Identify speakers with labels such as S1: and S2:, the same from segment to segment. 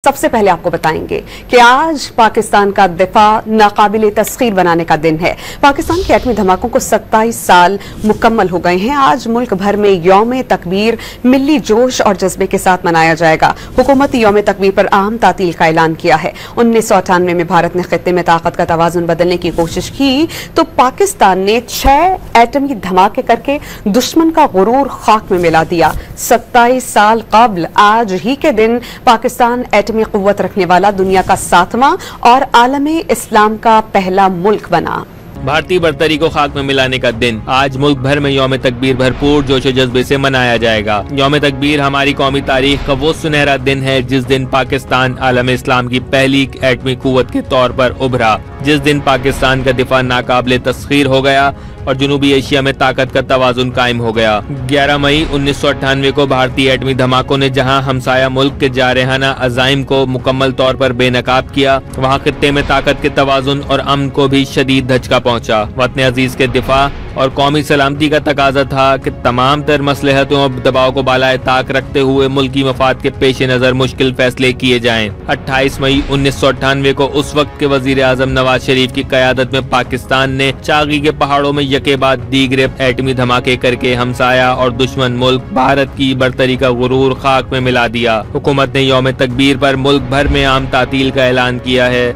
S1: सबसे पहले आपको बताएंगे कि आज पाकिस्तान का दिफा नाकाबिले तस्खीर बनाने का दिन है। पाकिस्तान के एटमी धमाकों को 27 साल मुकम्मल हो गए हैं। आज मुल्क भर में यौम तकबीर मिली जोश और जज्बे के साथ मनाया जाएगा। हुकूमत यौम तकबीर पर आम तातील का ऐलान किया है। 1998 में भारत ने खित्ते में ताकत का तवाजुन बदलने की कोशिश की तो पाकिस्तान ने 6 एटमी धमाके करके दुश्मन का गुरूर खाक में मिला दिया। 27 साल कबल आज ही के दिन पाकिस्तान एटमी कुव्वत रखने वाला दुनिया का 7वां और आलमे इस्लाम का पहला मुल्क बना।
S2: भारतीय बर्तरी को खाक में मिलाने का दिन आज मुल्क भर में यौम तकबीर भरपूर जोश और जज्बे से मनाया जाएगा। यौम तकबीर हमारी कौमी तारीख का वो सुनहरा दिन है जिस दिन पाकिस्तान आलम इस्लाम की पहली एटमी कुव्वत के तौर पर उभरा, जिस दिन पाकिस्तान का दिफा नाकाबिले तस्खीर हो गया और जनूबी एशिया में ताकत का तवाजुन कायम हो गया। 11 मई 1998 को भारतीय एटमी धमाकों ने जहां हमसाया मुल्क के जारहाना अज़ाइम को मुकम्मल तौर पर बेनकाब किया, वहां खित्ते में ताकत के तवाजुन और अमन को भी शदीद धचका पहुंचा। वतन अजीज के दिफा और कौमी सलामती का तकाजा था कि तमाम तर मसलहतों और दबाव को बालाए ताक रखते हुए मुल्की मफाद के पेश नजर मुश्किल फैसले किए जाएं। 28 मई 1998 को उस वक्त के वजीर आजम नवाज शरीफ की क़यादत में पाकिस्तान ने चागी के पहाड़ों में यके बाद दीगरे एटमी धमाके करके हमसाया और दुश्मन मुल्क भारत की बर्तरी का गुरूर खाक में मिला दिया। हुकूमत ने यौम तकबीर पर मुल्क भर में आम तातील का ऐलान किया है।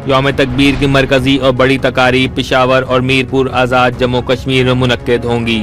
S2: यौम तकबीर की मरकजी और बड़ी तकारीब पेशावर और मीरपुर आज़ाद जम्मू कश्मीर में मुनक्किद होंगी।